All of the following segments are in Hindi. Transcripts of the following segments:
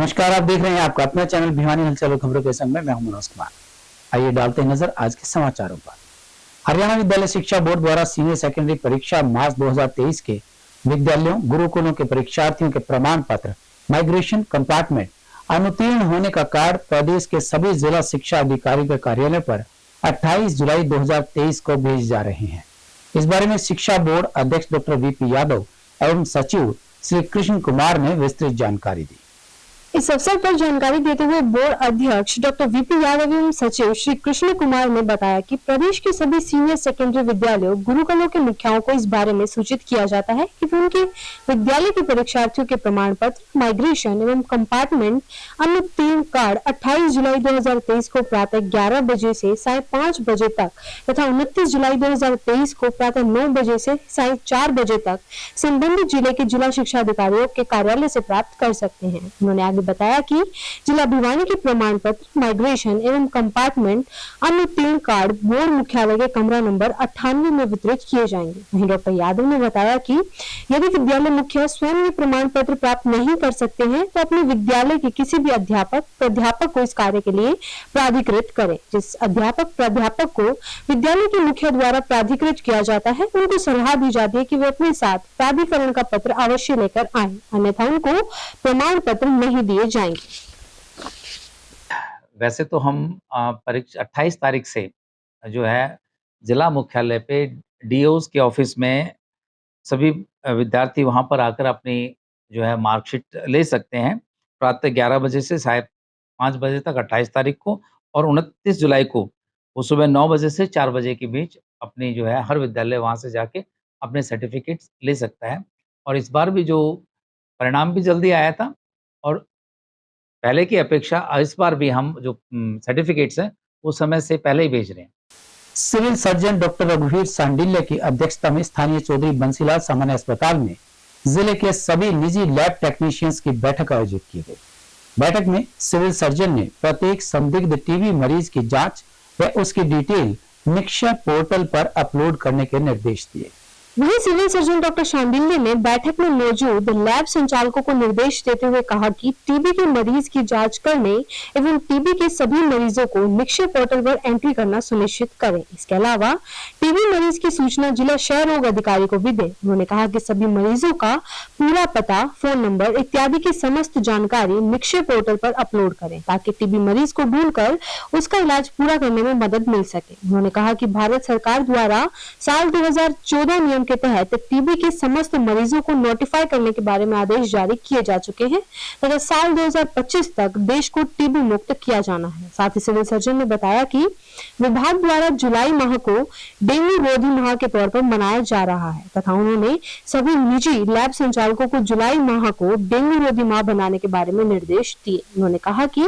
नमस्कार, आप देख रहे हैं आपका अपना चैनल भिवानी हलचल खबरों के संग में मैं हूं मनोज कुमार। आइए डालते हैं नजर आज के समाचारों पर। हरियाणा विद्यालय शिक्षा बोर्ड द्वारा सीनियर सेकेंडरी परीक्षा मार्च 2023 के विद्यालयों गुरुकुलों के परीक्षार्थियों के प्रमाण पत्र, माइग्रेशन कंपार्टमेंट, अनुत्तीर्ण होने का कार्ड प्रदेश के सभी जिला शिक्षा अधिकारी के कार्यालय पर 28 जुलाई 2023 को भेजे जा रहे हैं। इस बारे में शिक्षा बोर्ड अध्यक्ष डॉक्टर वीपी यादव एवं सचिव श्री कृष्ण कुमार ने विस्तृत जानकारी दी। इस अवसर पर जानकारी देते हुए बोर्ड अध्यक्ष डॉक्टर वीपी यादव एवं सचिव श्री कृष्ण कुमार ने बताया कि प्रदेश के सभी सीनियर सेकेंडरी विद्यालयों गुरुकुलों के मुखियाओं को इस बारे में सूचित किया जाता है कि उनके विद्यालय के परीक्षार्थियों के प्रमाण पत्र, माइग्रेशन एवं कंपार्टमेंट, अनुत्तीर्ण कार्ड 28 जुलाई 2023 को प्रातः 11 बजे से 5:30 बजे तक तथा 29 जुलाई 2023 को प्रातः 9 बजे से 4:30 बजे तक संबंधित जिले के जिला शिक्षा अधिकारियों के कार्यालय से प्राप्त कर सकते हैं। उन्होंने बताया कि जिला भिवानी के प्रमाण पत्र, माइग्रेशन एवं कंपार्टमेंट, अनुत्तीर्ण कार्ड बोर्ड मुख्यालय के कमरा नंबर 98 में वितरित किए जाएंगे। वहीं डॉक्टर यादव ने बताया कि यदि विद्यालय मुखिया स्वयं ये प्रमाण पत्र प्राप्त नहीं कर सकते हैं तो अपने विद्यालय के किसी भी प्राध्यापक को इस कार्य के लिए प्राधिकृत करें। जिस प्राध्यापक को विद्यालय के मुखिया द्वारा प्राधिकृत किया जाता है उनको सलाह दी जाती है कि वे अपने साथ प्राधिकरण का पत्र अवश्य लेकर आए, अन्यथा उनको प्रमाण पत्र नहीं दिए जाएंगे। वैसे तो हम परीक्षा 28 तारीख से जो है जिला मुख्यालय पे डीओज के ऑफिस में सभी विद्यार्थी वहां पर आकर अपनी जो है मार्कशीट ले सकते हैं प्रातः 11 बजे से 5:30 बजे तक 28 तारीख को, और 29 जुलाई को वो सुबह 9 बजे से 4 बजे के बीच अपनी जो है हर विद्यालय वहां से जाके अपने सर्टिफिकेट्स ले सकता है। और इस बार भी जो परिणाम भी जल्दी आया था और पहले की अपेक्षा इस बार भी हम जो सर्टिफिकेट्स हैं वो समय से पहले ही भेज रहे हैं। सिविल सर्जन डॉक्टर रघुवीर सांडिल्य की अध्यक्षता में स्थानीय चौधरी बंसीलाल सामान्य अस्पताल में जिले के सभी निजी लैब टेक्नीशियंस की बैठक आयोजित की गई। बैठक में सिविल सर्जन ने प्रत्येक संदिग्ध टीबी मरीज की जांच व उसकी डिटेल निक्षय पोर्टल पर अपलोड करने के निर्देश दिए। वहीं सिविल सर्जन डॉक्टर शांडिल्य ने बैठक में मौजूद लैब संचालकों को निर्देश देते हुए कहा कि टीबी के मरीज की जांच करने एवं टीबी के सभी मरीजों को निक्षय पोर्टल पर एंट्री करना सुनिश्चित करें। इसके अलावा टीबी मरीज की सूचना जिला क्षय रोग अधिकारी को भी दें। उन्होंने कहा कि सभी मरीजों का पूरा पता, फोन नंबर इत्यादि की समस्त जानकारी निक्षय पोर्टल पर अपलोड करें ताकि टीबी मरीज को ढूंढकर उसका इलाज पूरा करने में मदद मिल सके। उन्होंने कहा कि भारत सरकार द्वारा साल 2014 नियम के तहत टीबी के समस्त मरीजों को नोटिफाई करने के बारे में आदेश जारी किए जा चुके हैं तथा साल 2025 तक देश को टीबी मुक्त किया जाना है। साथ ही सिविल सर्जन ने बताया कि विभाग द्वारा जुलाई माह को डेंगू रोधी माह के तौर पर मनाया जा रहा है तथा उन्होंने सभी निजी लैब संचालकों को जुलाई माह को डेंगू रोधी माह बनाने के बारे में निर्देश दिए। उन्होंने कहा कि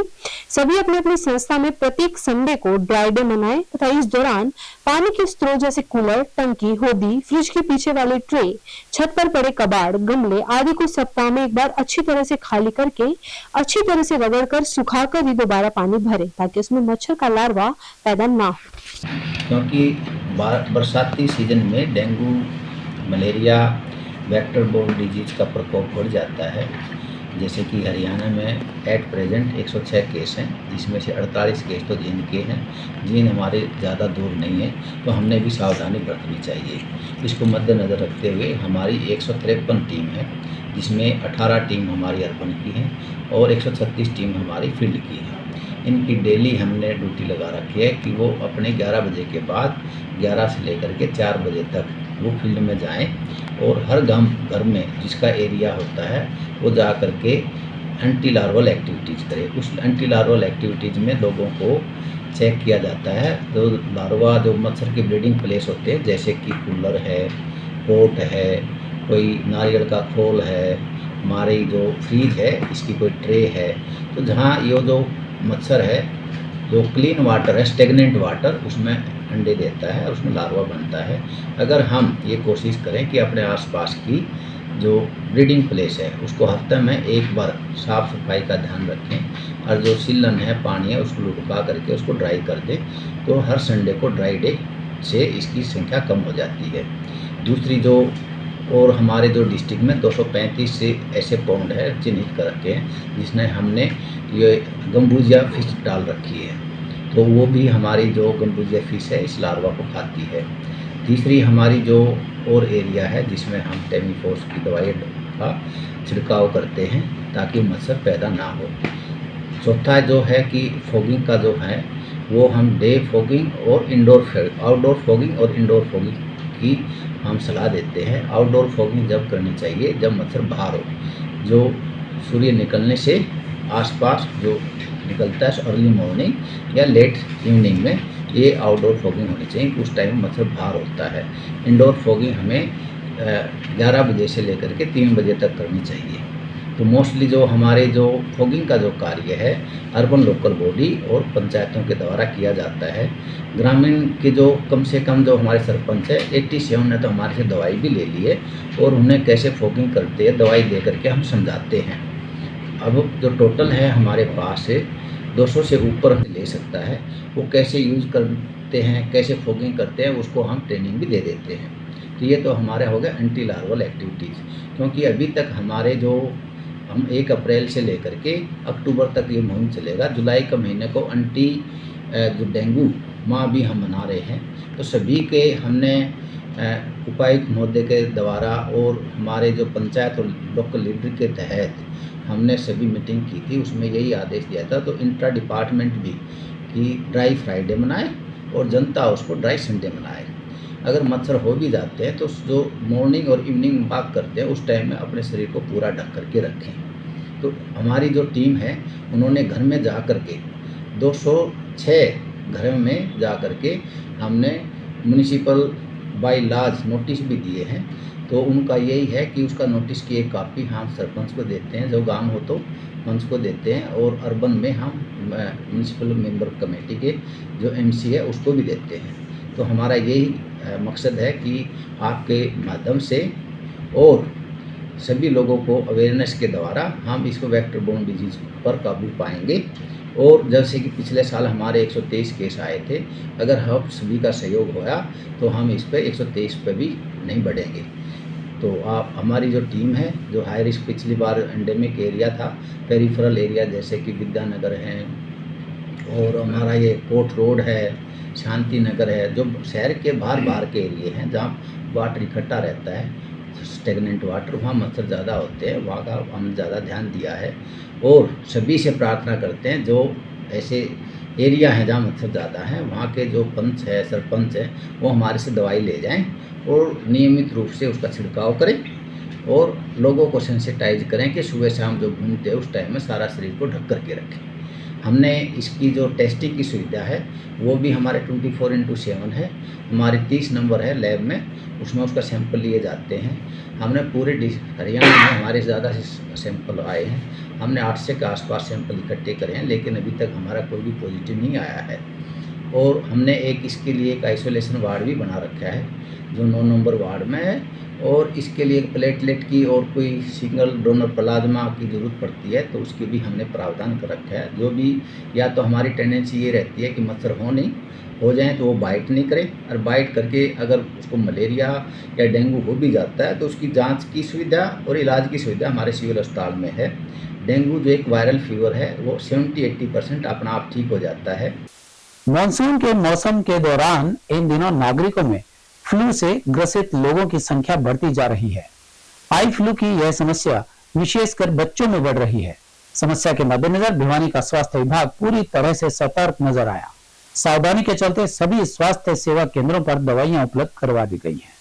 सभी अपनी अपनी संस्था में प्रत्येक संडे को ड्राई डे मनाएं तथा इस दौरान पानी के स्रोत जैसे कूलर, टंकी, होदी, फ्रिज के पीछे वाले ट्रे, छत पर पड़े कबाड़, गमले आदि को सप्ताह में एक बार अच्छी तरह से खाली करके अच्छी तरह से रगड़कर सुखाकर ही दोबारा पानी भरे ताकि उसमें मच्छर का लार्वा पैदा ना हो। क्योंकि बरसाती सीजन में dengue, malaria, vector borne disease का प्रकोप बढ़ जाता है। जैसे कि हरियाणा में एट प्रेजेंट 106 केस हैं, जिसमें से 48 केस तो जींद के हैं। जींद हमारे ज़्यादा दूर नहीं है, तो हमने भी सावधानी बरतनी चाहिए। इसको मद्देनज़र रखते हुए हमारी 153 टीम है, जिसमें 18 टीम हमारी अर्बन की है और 136 टीम हमारी फील्ड की है। इनकी डेली हमने ड्यूटी लगा रखी है कि वो अपने 11 बजे के बाद 11 से लेकर के 4 बजे तक वो फील्ड में जाएं और हर घर में जिसका एरिया होता है वो जा कर के एंटी लार्वल एक्टिविटीज़ करें। उस एंटी लार्वल एक्टिविटीज़ में लोगों को चेक किया जाता है। तो लार्वा जो मच्छर के ब्रीडिंग प्लेस होते हैं, जैसे कि कूलर है, पोट है, कोई नारियल का खोल है, हमारी जो फ्रीज है इसकी कोई ट्रे है, तो जहाँ ये जो मच्छर है जो क्लीन वाटर है, स्टेगनेंट वाटर, उसमें अंडे देता है और उसमें लार्वा बनता है। अगर हम ये कोशिश करें कि अपने आसपास की जो ब्रीडिंग प्लेस है उसको हफ्ते में एक बार साफ़ सफाई का ध्यान रखें और जो सीलन है, पानी है, उसको लुढ़का करके उसको ड्राई कर दें, तो हर संडे को ड्राई डे से इसकी संख्या कम हो जाती है। दूसरी जो और हमारे जो डिस्ट्रिक्ट में 235 से ऐसे पॉन्ड है चिन्हित कर रखे हैं जिसमें हमने ये गम्बूजिया फिश डाल रखी है। तो वो भी हमारी जो गम्बूजिया फिश है इस लार्वा को खाती है। तीसरी हमारी जो और एरिया है जिसमें हम टेमीफोस की दवाई का छिड़काव करते हैं ताकि मच्छर पैदा ना हो। चौथा जो है कि फॉगिंग का जो है वो हम डे फॉगिंग और आउटडोर फॉगिंग और इंडोर फॉगिंग की हम सलाह देते हैं। आउटडोर फॉगिंग जब करनी चाहिए जब मच्छर बाहर हो, जो सूर्य निकलने से आसपास जो निकलता है अर्ली मॉर्निंग या लेट इवनिंग में, ये आउटडोर फॉगिंग होनी चाहिए, उस टाइम मच्छर बाहर होता है। इंडोर फॉगिंग हमें 11 बजे से लेकर के 3 बजे तक करनी चाहिए। तो मोस्टली जो हमारे जो फॉगिंग का जो कार्य है अर्बन लोकल बॉडी और पंचायतों के द्वारा किया जाता है। ग्रामीण के जो कम से कम जो हमारे सरपंच है 87 ने तो हमारे से दवाई भी ले ली है और उन्हें कैसे फॉगिंग करते हैं दवाई दे करके हम समझाते हैं। अब जो टोटल है हमारे पास है 200 से ऊपर ले सकता है, वो कैसे यूज़ करते हैं कैसे फॉगिंग करते हैं उसको हम ट्रेनिंग भी दे देते हैं। तो ये तो हमारा हो गया एंटी लार्वल एक्टिविटीज़, क्योंकि अभी तक हमारे जो हम 1 अप्रैल से लेकर के अक्टूबर तक ये मुहिम चलेगा। जुलाई का महीने को एंटी जो डेंगू माह भी हम मना रहे हैं। तो सभी के हमने उपायुक्त महोदय के द्वारा और हमारे जो पंचायत और लोकल लीडर के तहत हमने सभी मीटिंग की थी, उसमें यही आदेश दिया था। तो इंट्रा डिपार्टमेंट भी कि ड्राई फ्राइडे मनाए और जनता उसको ड्राई संडे मनाए। अगर मच्छर हो भी जाते हैं तो जो मॉर्निंग और इवनिंग वॉक करते हैं उस टाइम में अपने शरीर को पूरा ढक करके रखें। तो हमारी जो टीम है उन्होंने घर में जा कर के 206 घरों में जा कर के हमने म्यूनिसिपल बाय लॉज नोटिस भी दिए हैं। तो उनका यही है कि उसका नोटिस की एक कॉपी हम सरपंच को देते हैं, जो गांव हो तो पंच को देते हैं, और अर्बन में हम म्यूनिसिपल मेंबर कमेटी के जो एमसी है उसको भी देते हैं। तो हमारा यही मकसद है कि आपके माध्यम से और सभी लोगों को अवेयरनेस के द्वारा हम इसको वेक्टर बोर्न डिजीज पर काबू पाएंगे। और जैसे कि पिछले साल हमारे 123 केस आए थे, अगर हम सभी का सहयोग होया तो हम इस पे 123 पे भी नहीं बढ़ेंगे। तो आप हमारी जो टीम है जो हाई रिस्क पिछली बार एंडेमिक एरिया था, पेरिफेरल एरिया जैसे कि विद्यानगर है और हमारा ये कोट रोड है, शांति नगर है, जो शहर के बाहर के एरिए हैं जहाँ वाटर इकट्ठा रहता है स्टेगनेंट वाटर, वहाँ मच्छर ज़्यादा होते हैं, वहाँ का हमने ज़्यादा ध्यान दिया है। और सभी से प्रार्थना करते हैं जो ऐसे एरिया हैं जहाँ मच्छर ज़्यादा हैं वहाँ के जो पंच है सरपंच है वो हमारे से दवाई ले जाएं और नियमित रूप से उसका छिड़काव करें और लोगों को सेंसिटाइज करें कि सुबह शाम जो घूमते हैं उस टाइम में सारा शरीर को ढक करके रखें। हमने इसकी जो टेस्टिंग की सुविधा है वो भी हमारे 24/7 है। हमारे 30 नंबर है लैब में, उसमें उसका सैंपल लिए जाते हैं। हमने पूरे हरियाणा में हमारे ज़्यादा से सैंपल आए हैं, हमने 800 के आसपास सैंपल इकट्ठे करे हैं, लेकिन अभी तक हमारा कोई भी पॉजिटिव नहीं आया है। और हमने इसके लिए एक आइसोलेशन वार्ड भी बना रखा है जो 9 नंबर वार्ड में है, और इसके लिए प्लेटलेट की और कोई सिंगल डोनर प्लाज्मा की ज़रूरत पड़ती है तो उसकी भी हमने प्रावधान कर रखा है। जो भी या तो हमारी टेंडेंसी ये रहती है कि मच्छर हो जाए तो वो बाइट नहीं करें, और बाइट करके अगर उसको मलेरिया या डेंगू हो भी जाता है तो उसकी जांच की सुविधा और इलाज की सुविधा हमारे सिविल अस्पताल में है। डेंगू जो एक वायरल फीवर है वो 70-80% अपना आप ठीक हो जाता है। मानसून के मौसम के दौरान इन दिनों नागरिकों में फ्लू से ग्रसित लोगों की संख्या बढ़ती जा रही है। आई फ्लू की यह समस्या विशेषकर बच्चों में बढ़ रही है। समस्या के मद्देनजर भिवानी का स्वास्थ्य विभाग पूरी तरह से सतर्क नजर आया। सावधानी के चलते सभी स्वास्थ्य सेवा केंद्रों पर दवाइयां उपलब्ध करवा दी गई हैं।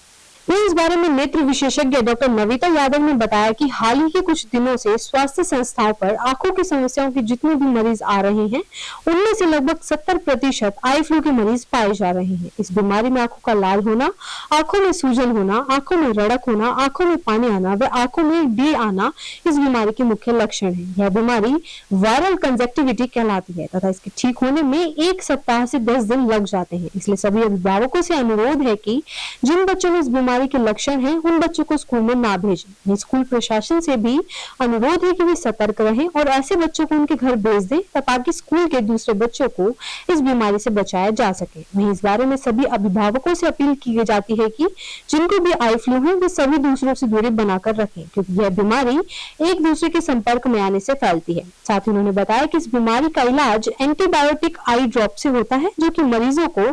इस बारे में नेत्र विशेषज्ञ डॉक्टर नविता यादव ने बताया कि हाल ही के कुछ दिनों से स्वास्थ्य संस्थाओं पर आंखों की समस्याओं के जितने भी मरीज आ रहे हैं उनमें से लगभग 70% आई फ्लू के मरीज पाए जा रहे हैं। इस बीमारी में आंखों का लाल होना, आंखों में सूजन होना, आंखों में रड़क होना, आंखों में पानी आना व आंखों में डी आना इस बीमारी के मुख्य लक्षण है। यह बीमारी वायरल कंजक्टिविटी कहलाती है तथा इसके ठीक होने में 1 सप्ताह से 10 दिन लग जाते हैं। इसलिए सभी अभिभावकों से अनुरोध है कि जिन बच्चों में इस बीमारी बीमारी के लक्षण हैं, उन बच्चों को स्कूल में ना भेजें। स्कूल प्रशासन से भी अनुरोध है कि वे सतर्क रहें और ऐसे बच्चों को उनके घर भेज दें ताकि स्कूल के दूसरे बच्चों को इस बीमारी से बचाया जा सके। वहीं इस बारे में सभी अभिभावकों से अपील की जाती है कि जिनको भी आई फ्लू है वे सभी दूसरों से दूरी बनाकर रखें, क्योंकि यह बीमारी एक दूसरे के संपर्क में आने से फैलती है। साथ ही उन्होंने बताया कि इस बीमारी का इलाज एंटीबायोटिक आई ड्रॉप से होता है, जो कि मरीजों को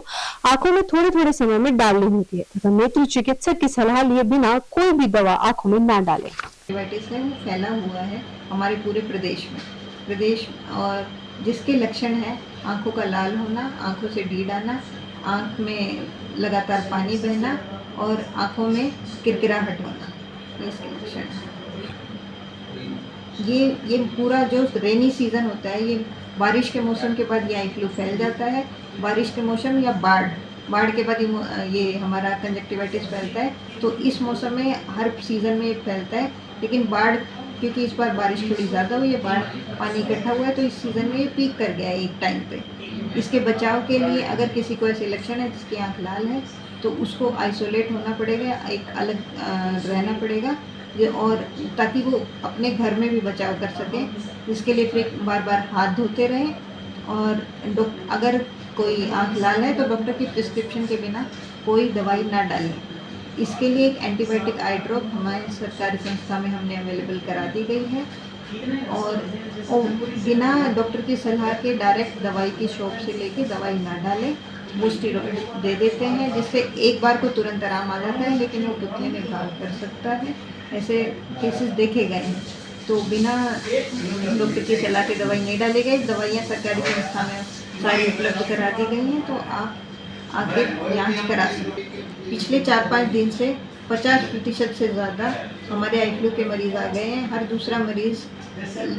आंखों में थोड़े थोड़े समय में डालनी होती है तथा नेत्र चिकित्सक की सलाह लिए बिना कोई भी दवा आंखों में ना डालें। कंजक्टिवाइटिस है वो फैला हुआ है हमारे पूरे प्रदेश और जिसके लक्षण हैं आंखों का लाल होना, आंखों से डीड आना, आंख में लगातार पानी बहना और आंखों में किरकिराहट होना, इसके लक्षण हैं। ये पूरा जो रेनी सीज़न होता है, ये बारिश के मौसम के बाद ये आई फ्लू फैल जाता है। बारिश के मौसम या बाढ़ के बाद ये हमारा कंजक्टिवाइटिस फैलता है। तो इस मौसम में हर सीज़न में ये फैलता है, लेकिन बाढ़ क्योंकि इस बार बारिश थोड़ी ज़्यादा हुई है, बाढ़ पानी इकट्ठा हुआ है, तो इस सीज़न में ये पीक कर गया है एक टाइम पे। इसके बचाव के लिए अगर किसी को ऐसे लक्षण है जिसकी आँख लाल है तो उसको आइसोलेट होना पड़ेगा, एक अलग रहना पड़ेगा और ताकि वो अपने घर में भी बचाव कर सकें। इसके लिए फिर बार बार हाथ धोते रहें और अगर कोई आँख लाल है तो डॉक्टर की प्रिस्क्रिप्शन के बिना कोई दवाई ना डालें। इसके लिए एक एंटीबायोटिक आई ड्रॉप हमारी सरकारी संस्था में हमने अवेलेबल करा दी गई है और बिना डॉक्टर की सलाह के डायरेक्ट दवाई की शॉप से लेके दवाई ना डालें। वो स्टेरॉइड दे देते हैं जिससे एक बार को तुरंत आराम आ जाता है, लेकिन वो पुतले में घाव कर सकता है। ऐसे केसेस देखे गए हैं। तो बिना डॉक्टर की सलाह के दवाई नहीं डाली गई। दवाइयाँ सरकारी संस्था में सारी उपलब्ध करा दी गई हैं, तो आप आके जांच करा सकते हैं। पिछले 4-5 दिन से 50% से ज़्यादा हमारे आई फ्लू के मरीज़ आ गए हैं। हर दूसरा मरीज़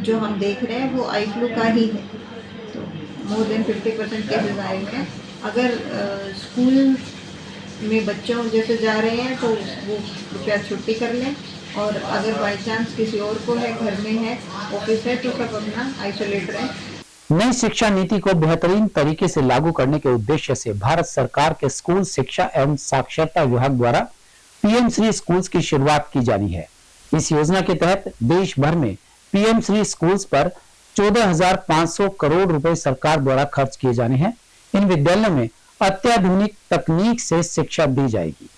जो हम देख रहे हैं वो आई फ्लू का ही है। तो मोर देन 50% केसेस आए हुए हैं। अगर स्कूल में बच्चों जैसे जा रहे हैं तो वो कृपया छुट्टी कर लें, और अगर बाई चांस किसी और को है, घर में है, ऑफिस है, तो सब अपना आइसोलेट रहें। नई शिक्षा नीति को बेहतरीन तरीके से लागू करने के उद्देश्य से भारत सरकार के स्कूल शिक्षा एवं साक्षरता विभाग द्वारा पीएम श्री स्कूल्स की शुरुआत की जानी है। इस योजना के तहत देश भर में पीएम श्री स्कूल्स पर 14,500 करोड़ रुपए सरकार द्वारा खर्च किए जाने हैं। इन विद्यालयों में अत्याधुनिक तकनीक से शिक्षा दी जाएगी।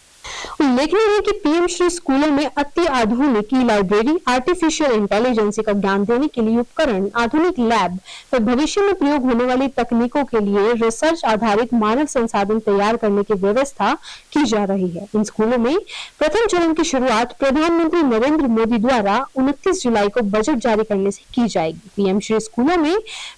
उल्लेखनीय है कि पीएम श्री स्कूलों में अति आधुनिक लाइब्रेरी, आर्टिफिशियल इंटेलिजेंस का ज्ञान देने के लिए उपकरण, आधुनिक लैब और भविष्य में प्रयोग होने वाली तकनीकों के लिए रिसर्च आधारित मानव संसाधन तैयार करने की व्यवस्था की जा रही है। इन स्कूलों में प्रथम चरण की शुरुआत प्रधानमंत्री नरेंद्र मोदी द्वारा 29 जुलाई को बजट जारी करने से की जाएगी। पीएम श्री स्कूलों में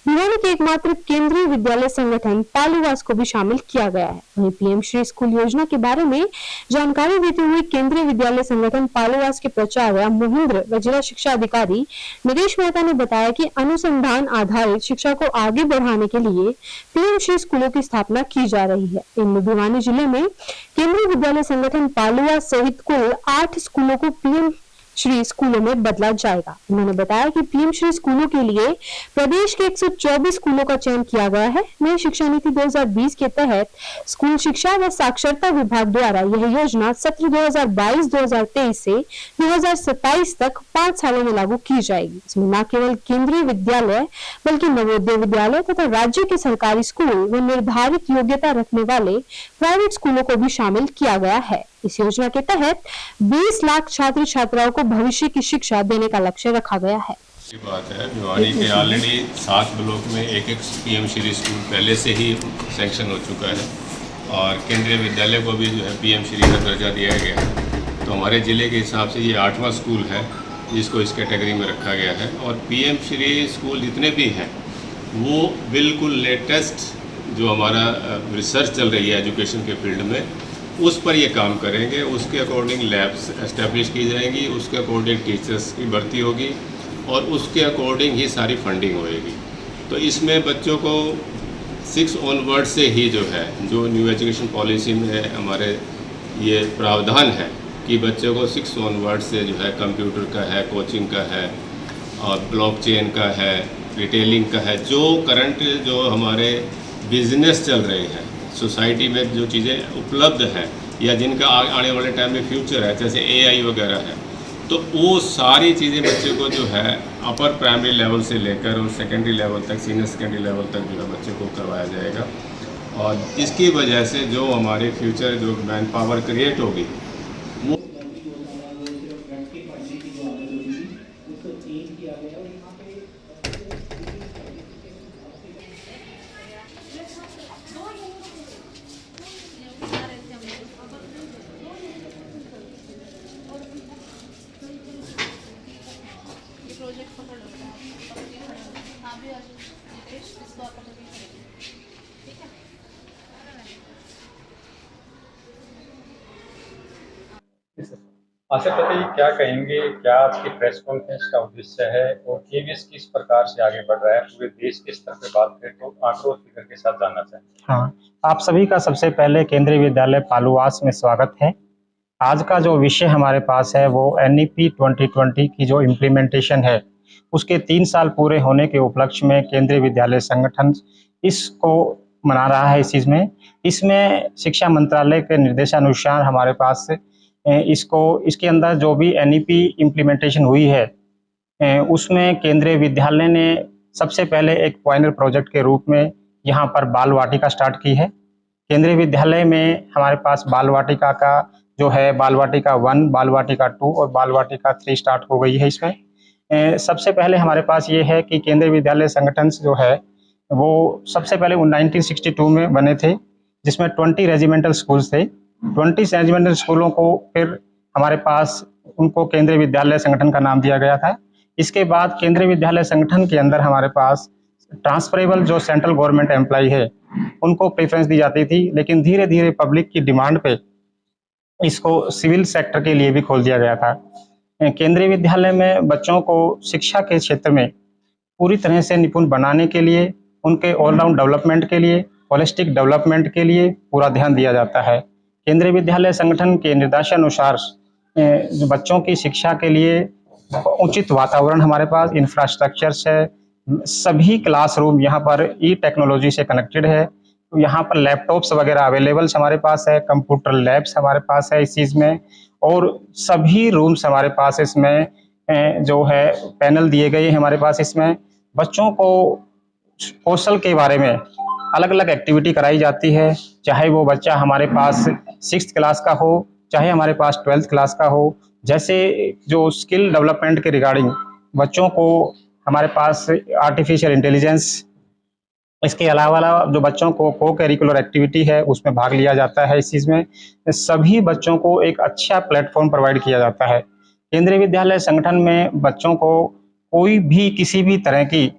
भिवानी के एकमात्र केंद्रीय विद्यालय संगठन पालूवास को भी शामिल किया गया है। वहीं पीएम श्री स्कूल योजना के बारे में जानकारी देते हुए केंद्रीय विद्यालय संगठन पालूवास के प्राचार्य मोहिंद्र व जिला शिक्षा अधिकारी नरेश मेहता ने बताया कि अनुसंधान आधारित शिक्षा को आगे बढ़ाने के लिए पीएम श्री स्कूलों की स्थापना की जा रही है। इनमें भिवानी जिले में केंद्रीय विद्यालय संगठन पालूवास सहित कुल 8 स्कूलों को पीएम श्री स्कूलों में बदला जाएगा। उन्होंने बताया कि पीएम श्री स्कूलों के लिए प्रदेश के 124 स्कूलों का चयन किया गया है। नई शिक्षा नीति 2020 के तहत स्कूल शिक्षा व साक्षरता विभाग द्वारा यह योजना सत्र 2022-2023 से 2027 तक 5 सालों में लागू की जाएगी। इसमें न केवल केंद्रीय विद्यालय बल्कि नवोदय विद्यालय तथा राज्य के सरकारी स्कूल व निर्धारित योग्यता रखने वाले प्राइवेट स्कूलों को भी शामिल किया गया है। इस योजना के तहत 20 लाख छात्र छात्राओं को भविष्य की शिक्षा देने का लक्ष्य रखा गया है। की बात है, भिवानी के ऑलरेडी 7 ब्लॉक में एक पीएम श्री स्कूल पहले से ही सैंक्शन हो चुका है और केंद्रीय विद्यालय को भी जो है पीएम श्री का दर्जा दिया गया है। तो हमारे ज़िले के हिसाब से ये 8वां स्कूल है जिसको इस कैटेगरी में रखा गया है। और पीएम श्री स्कूल जितने भी हैं वो बिल्कुल लेटेस्ट जो हमारा रिसर्च चल रही है एजुकेशन के फील्ड में उस पर ये काम करेंगे। उसके अकॉर्डिंग लैब्स एस्टेब्लिश की जाएंगी, उसके अकॉर्डिंग टीचर्स की भर्ती होगी और उसके अकॉर्डिंग ही सारी फंडिंग होएगी। तो इसमें बच्चों को 6 ऑनवर्ड से ही जो है जो न्यू एजुकेशन पॉलिसी में हमारे ये प्रावधान है कि बच्चों को 6 ऑनवर्ड से जो है कंप्यूटर का है, कोचिंग का है और ब्लॉकचेन का है, रिटेलिंग का है, जो करंट जो हमारे बिजनेस चल रहे हैं सोसाइटी में जो चीज़ें उपलब्ध हैं या जिनका आने वाले टाइम में फ्यूचर है, जैसे AI वगैरह है, तो वो सारी चीज़ें बच्चे को जो है अपर प्राइमरी लेवल से लेकर और सेकेंडरी लेवल तक, सीनियर सेकेंडरी लेवल तक जो है बच्चे को करवाया जाएगा। और इसकी वजह से जो हमारे फ्यूचर जो मैन पावर क्रिएट होगी वो आसिफ बताइए, क्या कहेंगे, क्या आज की प्रेस कॉन्फ्रेंस का उद्देश्य है और केवीएस किस प्रकार से आगे बढ़ रहा है? पूरे देश के स्तर पे बात करें तो आंकड़ों और फिगर के साथ जानना चाहेंगे। हाँ, आप सभी का सबसे पहले केंद्रीय विद्यालय पालुवास में स्वागत है। आज का जो विषय हमारे पास है वो NEP 2020 की जो इम्प्लीमेंटेशन है उसके 3 साल पूरे होने के उपलक्ष्य में केंद्रीय विद्यालय संगठन इसको मना रहा है। इसमें शिक्षा मंत्रालय के निर्देशानुसार हमारे पास इसके अंदर जो भी NEP इम्प्लीमेंटेशन हुई है उसमें केंद्रीय विद्यालय ने सबसे पहले एक पॉइनर प्रोजेक्ट के रूप में यहाँ पर बाल वाटिका स्टार्ट की है। केंद्रीय विद्यालय में हमारे पास बाल वाटिका का जो है बाल वाटिका 1, बाल वाटिका 2 और बाल वाटिका 3 स्टार्ट हो गई है। इसमें सबसे पहले हमारे पास ये है कि केंद्रीय विद्यालय संगठन जो है वो सबसे पहले 1962 में बने थे, जिसमें 20 रेजिमेंटल स्कूल्स थे। 20 रेजिमेंटल स्कूलों को फिर हमारे पास उनको केंद्रीय विद्यालय संगठन का नाम दिया गया था। इसके बाद केंद्रीय विद्यालय संगठन के अंदर हमारे पास ट्रांसफरेबल जो सेंट्रल गवर्नमेंट एम्प्लॉय है उनको प्रेफरेंस दी जाती थी, लेकिन धीरे धीरे पब्लिक की डिमांड पे इसको सिविल सेक्टर के लिए भी खोल दिया गया था। केंद्रीय विद्यालय में बच्चों को शिक्षा के क्षेत्र में पूरी तरह से निपुण बनाने के लिए, उनके ऑलराउंड डेवलपमेंट के लिए, होलिस्टिक डेवलपमेंट के लिए पूरा ध्यान दिया जाता है। केंद्रीय विद्यालय संगठन के निर्देशानुसार जो बच्चों की शिक्षा के लिए उचित वातावरण हमारे पास, इंफ्रास्ट्रक्चर्स है, सभी क्लासरूम यहाँ पर टेक्नोलॉजी से कनेक्टेड है। तो यहाँ पर लैपटॉप्स वगैरह अवेलेबल हमारे पास है, कंप्यूटर लैब्स हमारे पास है इस चीज़ में, और सभी रूम्स हमारे पास इसमें जो है पैनल दिए गए हैं हमारे पास। इसमें बच्चों को कौशल के बारे में अलग अलग एक्टिविटी कराई जाती है, चाहे वो बच्चा हमारे पास 6th क्लास का हो, चाहे हमारे पास 12th क्लास का हो। जैसे जो स्किल डेवलपमेंट के रिगार्डिंग बच्चों को हमारे पास आर्टिफिशियल इंटेलिजेंस, इसके अलावा जो बच्चों को को करिकुलर एक्टिविटी है उसमें भाग लिया जाता है। इस चीज़ में सभी बच्चों को एक अच्छा प्लेटफॉर्म प्रोवाइड किया जाता है। केंद्रीय विद्यालय संगठन में बच्चों को कोई भी किसी भी तरह की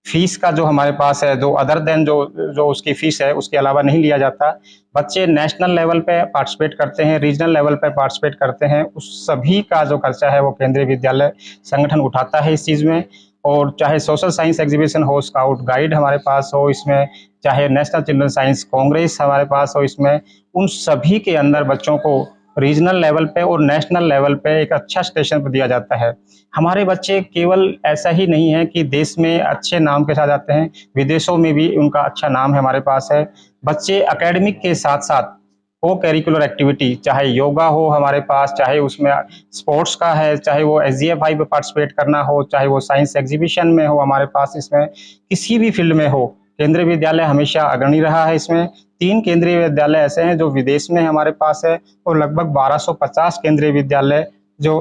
फीस का जो हमारे पास है, जो अदर देन जो उसकी फीस है उसके अलावा नहीं लिया जाता। बच्चे नेशनल लेवल पे पार्टिसिपेट करते हैं, रीजनल लेवल पे पार्टिसिपेट करते हैं, उस सभी का जो खर्चा है वो केंद्रीय विद्यालय संगठन उठाता है इस चीज़ में। और चाहे सोशल साइंस एग्जीबिशन हो, स्काउट गाइड हमारे पास हो इसमें, चाहे नेशनल चिल्ड्रन साइंस कांग्रेस हमारे पास हो इसमें, उन सभी के अंदर बच्चों को रीजनल लेवल पे और नेशनल लेवल पे एक अच्छा स्टेशन पर दिया जाता है। हमारे बच्चे केवल ऐसा ही नहीं है कि देश में अच्छे नाम के साथ आते हैं, विदेशों में भी उनका अच्छा नाम हमारे पास है। बच्चे एकेडमिक के साथ साथ को करिकुलर एक्टिविटी, चाहे योगा हो हमारे पास, चाहे उसमें स्पोर्ट्स का है, चाहे वो SGFI पे पार्टिसिपेट करना हो, चाहे वो साइंस एग्जीबिशन में हो हमारे पास, इसमें किसी भी फील्ड में हो, केंद्रीय विद्यालय हमेशा अग्रणी रहा है। इसमें 3 केंद्रीय विद्यालय ऐसे हैं जो विदेश में हमारे पास है, और लगभग 1250 केंद्रीय विद्यालय जो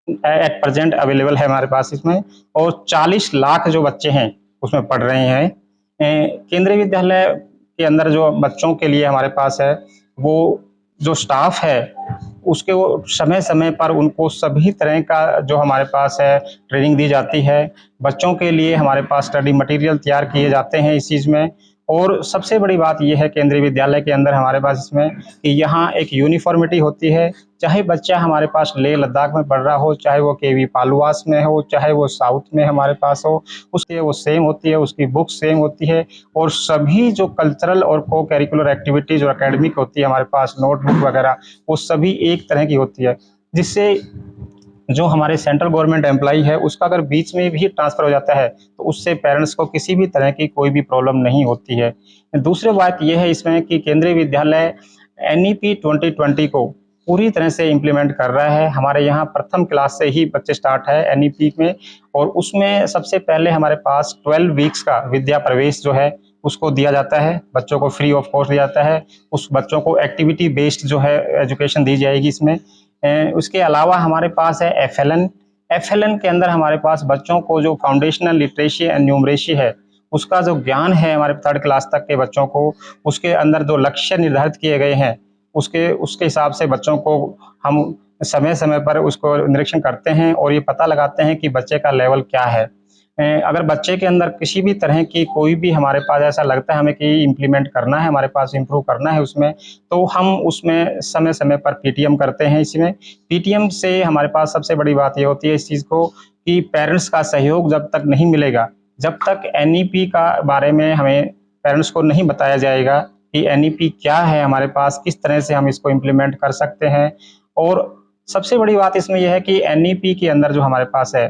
एट प्रेजेंट अवेलेबल है हमारे पास इसमें, और 40 लाख जो बच्चे हैं उसमें पढ़ रहे हैं। केंद्रीय विद्यालय के अंदर जो बच्चों के लिए हमारे पास है वो जो स्टाफ है उसके वो समय समय पर उनको सभी तरह का जो हमारे पास है ट्रेनिंग दी जाती है। बच्चों के लिए हमारे पास स्टडी मटेरियल तैयार किए जाते हैं इस चीज़ में। और सबसे बड़ी बात यह है केंद्रीय विद्यालय के अंदर हमारे पास इसमें कि यहाँ एक यूनिफॉर्मिटी होती है। चाहे बच्चा हमारे पास लेह लद्दाख में पढ़ रहा हो, चाहे वो KV पालुवास में हो, चाहे वो साउथ में हमारे पास हो, उसके वो सेम होती है, उसकी बुक सेम होती है। और सभी जो कल्चरल और को करिकुलर एक्टिविटीज़ और एकेडमिक होती है हमारे पास, नोटबुक वगैरह, वो सभी एक तरह की होती है, जिससे जो हमारे सेंट्रल गवर्नमेंट एम्प्लॉई है उसका अगर बीच में भी ट्रांसफ़र हो जाता है तो उससे पेरेंट्स को किसी भी तरह की कोई भी प्रॉब्लम नहीं होती है। दूसरी बात यह है इसमें कि केंद्रीय विद्यालय NEP 2020 को पूरी तरह से इम्प्लीमेंट कर रहा है। हमारे यहाँ प्रथम क्लास से ही बच्चे स्टार्ट है NEP में, और उसमें सबसे पहले हमारे पास 12 वीक्स का विद्या प्रवेश जो है उसको दिया जाता है, बच्चों को फ्री ऑफ कॉस्ट दिया जाता है। उस बच्चों को एक्टिविटी बेस्ड जो है एजुकेशन दी जाएगी इसमें। उसके अलावा हमारे पास है FLN के अंदर हमारे पास बच्चों को जो फाउंडेशनल लिटरेसी एंड न्यूमरेसी है उसका जो ज्ञान है हमारे 3rd क्लास तक के बच्चों को, उसके अंदर जो लक्ष्य निर्धारित किए गए हैं उसके हिसाब से बच्चों को हम समय समय पर उसको निरीक्षण करते हैं और ये पता लगाते हैं कि बच्चे का लेवल क्या है। अगर बच्चे के अंदर किसी भी तरह की कोई भी हमारे पास ऐसा लगता है हमें कि इम्प्लीमेंट करना है, हमारे पास इम्प्रूव करना है उसमें, तो हम उसमें समय समय पर PTM करते हैं। इसमें PTM से हमारे पास सबसे बड़ी बात ये होती है इस चीज़ को कि पेरेंट्स का सहयोग जब तक नहीं मिलेगा, जब तक NEP का बारे में हमें पेरेंट्स को नहीं बताया जाएगा कि NEP क्या है हमारे पास, किस तरह से हम इसको इम्प्लीमेंट कर सकते हैं। और सबसे बड़ी बात इसमें यह है कि NEP के अंदर जो हमारे पास है,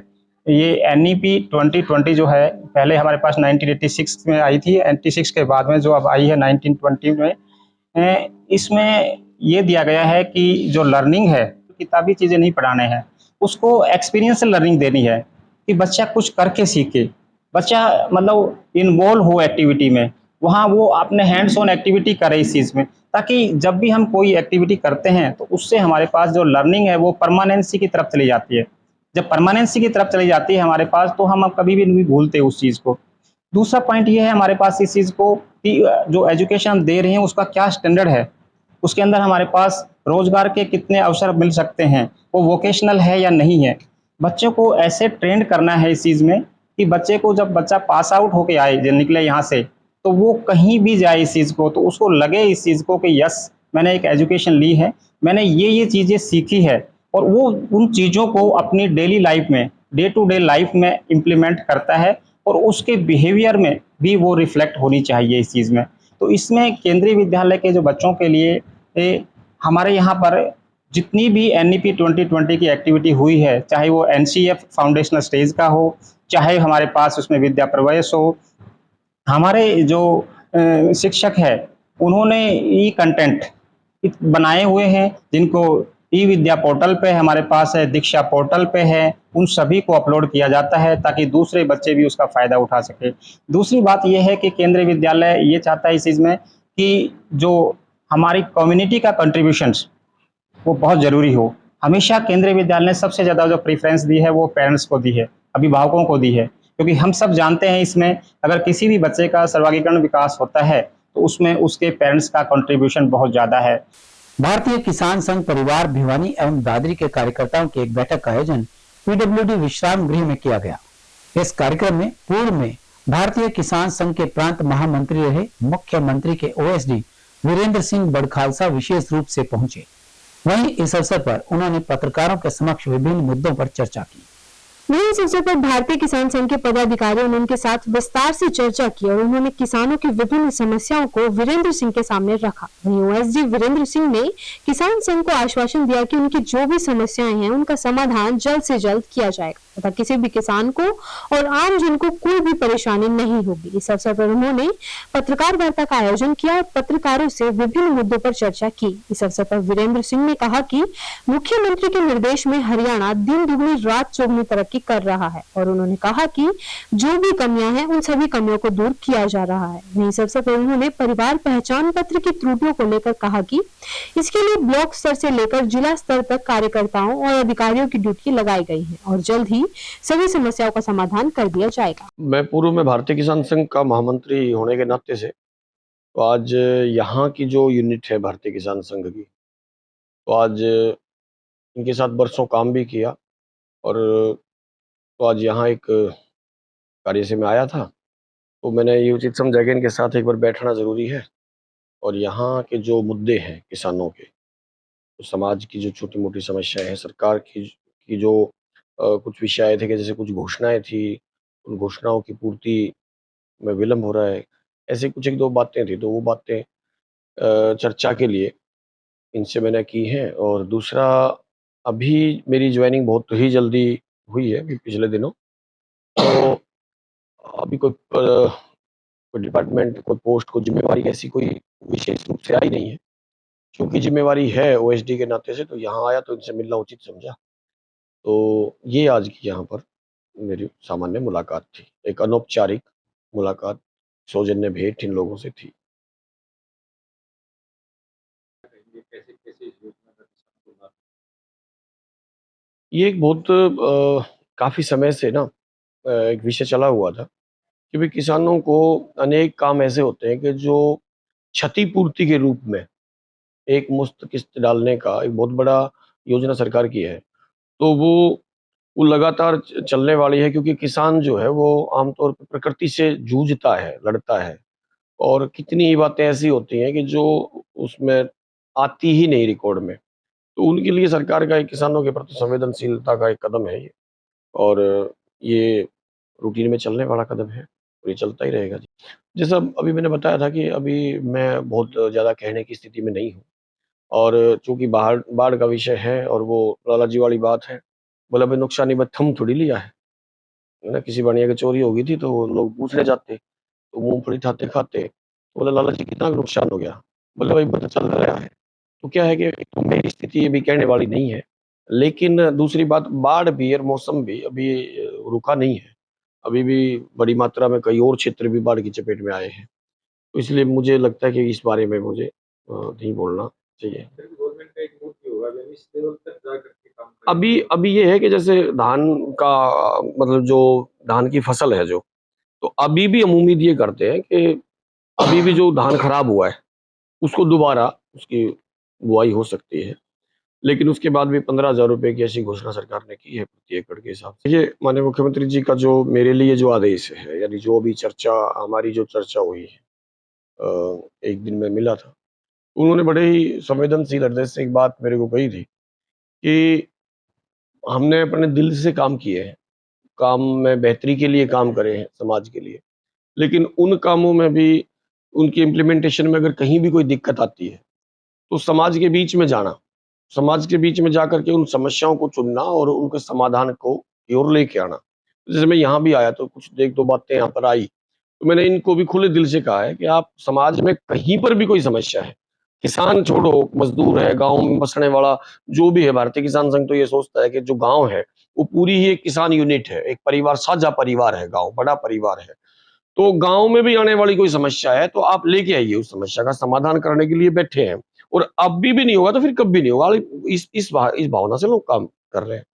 ये NEP 2020 जो है पहले हमारे पास 1986 में आई थी, 86 के बाद में जो अब आई है 1920 में, इसमें ये दिया गया है कि जो लर्निंग है, किताबी चीज़ें नहीं पढ़ाने हैं, उसको एक्सपीरियंशियल लर्निंग देनी है कि बच्चा कुछ करके सीखे, बच्चा मतलब इन्वॉल्व हो एक्टिविटी में, वहाँ वो अपने हैंड्स ऑन एक्टिविटी करे इस चीज़ में, ताकि जब भी हम कोई एक्टिविटी करते हैं तो उससे हमारे पास जो लर्निंग है वो परमानेंसी की तरफ चली जाती है। जब परमानेंसी की तरफ चली जाती है हमारे पास, तो हम अब कभी भी नहीं भूलते उस चीज़ को। दूसरा पॉइंट ये है हमारे पास इस चीज़ को कि जो एजुकेशन हम दे रहे हैं उसका क्या स्टैंडर्ड है, उसके अंदर हमारे पास रोजगार के कितने अवसर मिल सकते हैं, वो वोकेशनल है या नहीं है। बच्चों को ऐसे ट्रेंड करना है इस चीज़ में कि बच्चे को जब बच्चा पास आउट होके आए, जो निकले यहाँ से, तो वो कहीं भी जाए इस चीज़ को तो उसको लगे इस चीज़ को कि यस मैंने एक एजुकेशन ली है, मैंने ये चीज़ें सीखी है, और वो उन चीज़ों को अपनी डेली लाइफ में, डे टू डे लाइफ में इम्प्लीमेंट करता है, और उसके बिहेवियर में भी वो रिफ्लेक्ट होनी चाहिए इस चीज़ में। तो इसमें केंद्रीय विद्यालय के जो बच्चों के लिए हमारे यहाँ पर जितनी भी NEP 2020 की एक्टिविटी हुई है, चाहे वो NCF फाउंडेशनल स्टेज का हो, चाहे हमारे पास उसमें विद्या प्रवेश हो, हमारे जो शिक्षक है उन्होंने कंटेंट बनाए हुए हैं जिनको विद्या पोर्टल पे हमारे पास है, दीक्षा पोर्टल पे है, उन सभी को अपलोड किया जाता है ताकि दूसरे बच्चे भी उसका फ़ायदा उठा सके। दूसरी बात यह है कि केंद्रीय विद्यालय ये चाहता है इस चीज़ में कि जो हमारी कम्युनिटी का कंट्रीब्यूशंस वो बहुत ज़रूरी हो। हमेशा केंद्रीय विद्यालय ने सबसे ज़्यादा जो प्रेफ़रेंस दी है वो पेरेंट्स को दी है, अभिभावकों को दी है, क्योंकि हम सब जानते हैं इसमें अगर किसी भी बच्चे का सर्वांगीण विकास होता है तो उसमें उसके पेरेंट्स का कंट्रीब्यूशन बहुत ज़्यादा है। भारतीय किसान संघ परिवार भिवानी एवं दादरी के कार्यकर्ताओं की एक बैठक का आयोजन PWD विश्राम गृह में किया गया। इस कार्यक्रम में पूर्व में भारतीय किसान संघ के प्रांत महामंत्री रहे मुख्यमंत्री के OSD वीरेंद्र सिंह बड़खालसा विशेष रूप से पहुंचे। वहीं इस अवसर पर उन्होंने पत्रकारों के समक्ष विभिन्न मुद्दों पर चर्चा की। वहीं इस अवसर पर भारतीय किसान संघ के पदाधिकारियों ने उनके साथ विस्तार से चर्चा की और उन्होंने किसानों की विभिन्न समस्याओं को वीरेंद्र सिंह के सामने रखा। वहीं OSD वीरेंद्र सिंह ने किसान संघ को आश्वासन दिया कि उनकी जो भी समस्याएं हैं उनका समाधान जल्द से जल्द किया जाएगा तथा किसी भी किसान को और आम जन को कोई भी परेशानी नहीं होगी। इस अवसर पर उन्होंने पत्रकार वार्ता का आयोजन किया और पत्रकारों से विभिन्न मुद्दों पर चर्चा की। इस अवसर पर वीरेंद्र सिंह ने कहा कि मुख्यमंत्री के निर्देश में हरियाणा दिन दुगनी रात चौगुनी तरक्की कर रहा है और उन्होंने कहा कि जो भी कमियां हैं उन सभी कमियों को दूर किया जा रहा है। वहीं इस अवसर पर उन्होंने परिवार पहचान पत्र की त्रुटियों को लेकर कहा कि इसके लिए ब्लॉक स्तर से लेकर जिला स्तर तक कार्यकर्ताओं और अधिकारियों की ड्यूटी लगाई गई है और जल्द ही सभी समस्याओं का समाधान कर दिया जाएगा। मैं पूर्व में भारतीय किसान संघ का महामंत्री होने के नाते से तो आज यहाँ की जो यूनिट है भारतीय किसान संघ की, तो आज इनके साथ बरसों काम भी किया और तो आज यहाँ एक कार्य से मैं आया था, तो मैंने ये उचित समझा कि इनके साथ एक बार बैठना ज़रूरी है और यहाँ के जो मुद्दे हैं किसानों के, तो समाज की जो छोटी मोटी समस्याएं हैं, सरकार की जो कुछ विषय आए थे कि जैसे कुछ घोषणाएं थी, उन घोषणाओं की पूर्ति में विलम्ब हो रहा है, ऐसी कुछ एक दो बातें थी, तो वो बातें चर्चा के लिए इनसे मैंने की हैं। और दूसरा, अभी मेरी ज्वाइनिंग बहुत ही जल्दी हुई है, अभी पिछले दिनों, तो अभी कोई डिपार्टमेंट, कोई पोस्ट, कोई जिम्मेवारी ऐसी कोई विशेष रूप से आई नहीं है। क्योंकि जिम्मेवारी है ओएसडी के नाते से, तो यहाँ आया तो इनसे मिलना उचित समझा। तो ये आज की यहाँ पर मेरी सामान्य मुलाकात थी, एक अनौपचारिक मुलाकात, सौजन्य भेंट इन लोगों से थी। ये एक बहुत काफ़ी समय से ना एक विषय चला हुआ था कि भाई किसानों को अनेक काम ऐसे होते हैं कि जो क्षतिपूर्ति के रूप में एक मुश्त किस्त डालने का एक बहुत बड़ा योजना सरकार की है। तो वो लगातार चलने वाली है, क्योंकि किसान जो है वो आमतौर पर प्रकृति से जूझता है, लड़ता है, और कितनी ही बातें ऐसी होती हैं कि जो उसमें आती ही नहीं रिकॉर्ड में। तो उनके लिए सरकार का एक किसानों के प्रति संवेदनशीलता का एक कदम है ये, और ये रूटीन में चलने वाला कदम है और ये चलता ही रहेगा जी। जैसा अभी मैंने बताया था कि अभी मैं बहुत ज़्यादा कहने की स्थिति में नहीं हूँ, और चूँकि बाढ़ बाढ़ का विषय है और वो लालाजी वाली बात है, बोला भाई नुकसानी में थम थोड़ी लिया है ना। किसी बढ़िया की चोरी हो गई थी तो लोग पूछने जाते, तो मूँगफली खाते-खाते बोला लाला जी कितना नुकसान हो गया? बोले भाई पता चल रहा है। तो क्या है कि एक तो मेरी स्थिति अभी कहने वाली नहीं है, लेकिन दूसरी बात बाढ़ भी और मौसम भी अभी रुका नहीं है। अभी भी बड़ी मात्रा में कई और क्षेत्र भी बाढ़ की चपेट में आए हैं। तो इसलिए मुझे लगता है कि इस बारे में मुझे नहीं बोलना चाहिए। अभी ये है कि जैसे धान का मतलब जो धान की फसल है जो, तो अभी भी हम उम्मीद ये करते हैं कि अभी भी जो धान खराब हुआ है, उसको दोबारा उसकी बुआई हो सकती है। लेकिन उसके बाद भी 15,000 रुपए की ऐसी घोषणा सरकार ने की है प्रति एकड़ के हिसाब से। ये माननीय मुख्यमंत्री जी का जो मेरे लिए जो आदेश है, यानी जो अभी हमारी जो चर्चा हुई है, एक दिन में मिला था, उन्होंने बड़े ही संवेदनशील हृदय से एक बात मेरे को कही थी कि हमने अपने दिल से काम किए हैं, काम में बेहतरी के लिए काम करे हैं समाज के लिए, लेकिन उन कामों में भी उनकी इम्प्लीमेंटेशन में अगर कहीं भी कोई दिक्कत आती है, तो समाज के बीच में जाना, समाज के बीच में जाकर के उन समस्याओं को चुनना और उनके समाधान को की ओर लेके आना। जैसे मैं यहाँ भी आया तो कुछ एक दो बातें यहाँ पर आई, तो मैंने इनको भी खुले दिल से कहा है कि आप समाज में कहीं पर भी कोई समस्या है, किसान छोड़ो, मजदूर है, गाँव में बसने वाला जो भी है, भारतीय किसान संघ तो ये सोचता है कि जो गाँव है, वो पूरी ही एक किसान यूनिट है, एक परिवार, साझा परिवार है गाँव, बड़ा परिवार है। तो गाँव में भी आने वाली कोई समस्या है तो आप लेके आइए, उस समस्या का समाधान करने के लिए बैठे हैं, और अभी भी नहीं होगा तो फिर कभी नहीं होगा। इस भावना से लोग काम कर रहे हैं।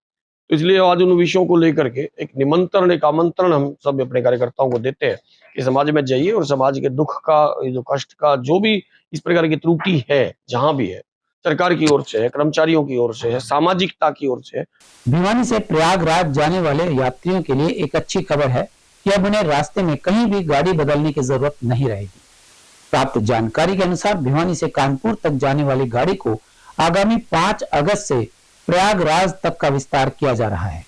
तो इसलिए आज उन विषयों को लेकर के एक निमंत्रण, एक आमंत्रण हम सब अपने कार्यकर्ताओं को देते हैं कि समाज में जाइए और समाज के दुख का, ये जो कष्ट का, जो भी इस प्रकार की त्रुटि है, जहाँ भी है, सरकार की ओर से है, कर्मचारियों की ओर से है, सामाजिकता की ओर से है। भिवानी से प्रयागराज जाने वाले यात्रियों के लिए एक अच्छी खबर है कि अब उन्हें रास्ते में कहीं भी गाड़ी बदलने की जरूरत नहीं रहेगी। प्राप्त जानकारी के अनुसार भिवानी से कानपुर तक जाने वाली गाड़ी को आगामी 5 अगस्त से प्रयागराज तक का विस्तार किया जा रहा है।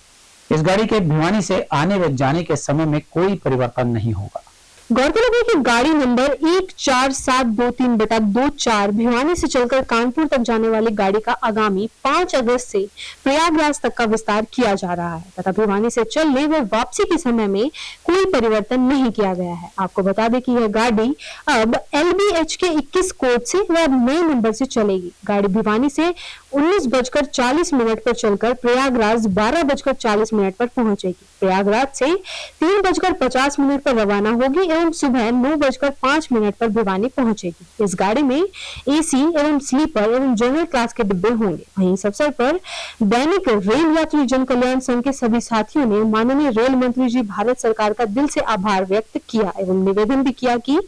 इस गाड़ी के भिवानी से आने व जाने के समय में कोई परिवर्तन नहीं होगा। गौरतलब है कि गाड़ी नंबर 14723/24 भिवानी से चलकर कानपुर तक जाने वाली गाड़ी का आगामी 5 अगस्त से प्रयागराज तक का विस्तार किया जा रहा है तथा भिवानी से चलने व वापसी के समय में कोई परिवर्तन नहीं किया गया है। आपको बता दें कि यह गाड़ी अब LBH के 21 कोड से व नए नंबर से चलेगी। गाड़ी भिवानी से 19:40 पर चलकर प्रयागराज 12:40 पर पहुंचेगी। प्रयागराज से 3:50 पर रवाना होगी एवं सुबह 9:05 पर भिवानी पहुंचेगी। इस गाड़ी में AC एवं स्लीपर एवं जनरल क्लास के डिब्बे होंगे। वहीं इस अवसर पर दैनिक रेल यात्री जन कल्याण संघ के सभी साथियों ने माननीय रेल मंत्री जी भारत सरकार का दिल से आभार व्यक्त किया एवं निवेदन भी किया कि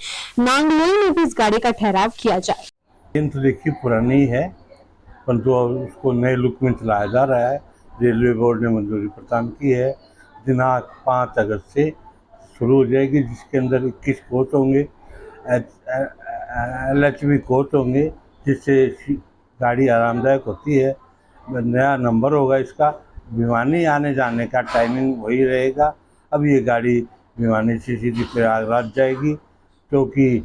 नांगलोई में भी इस गाड़ी का ठहराव किया जाए। तो देखिए पुरानी है, परंतु उसको नए लुक में चलाया जा रहा है। रेलवे बोर्ड ने मंजूरी प्रदान की है। दिनांक 5 अगस्त से शुरू हो जाएगी, जिसके अंदर 21 कोच होंगे, LHV कोच होंगे, जिससे गाड़ी आरामदायक होती है। नया नंबर होगा इसका। भिवानी आने जाने का टाइमिंग वही रहेगा। अब ये गाड़ी भिवानी से सीधी प्रयागराज जाएगी, क्योंकि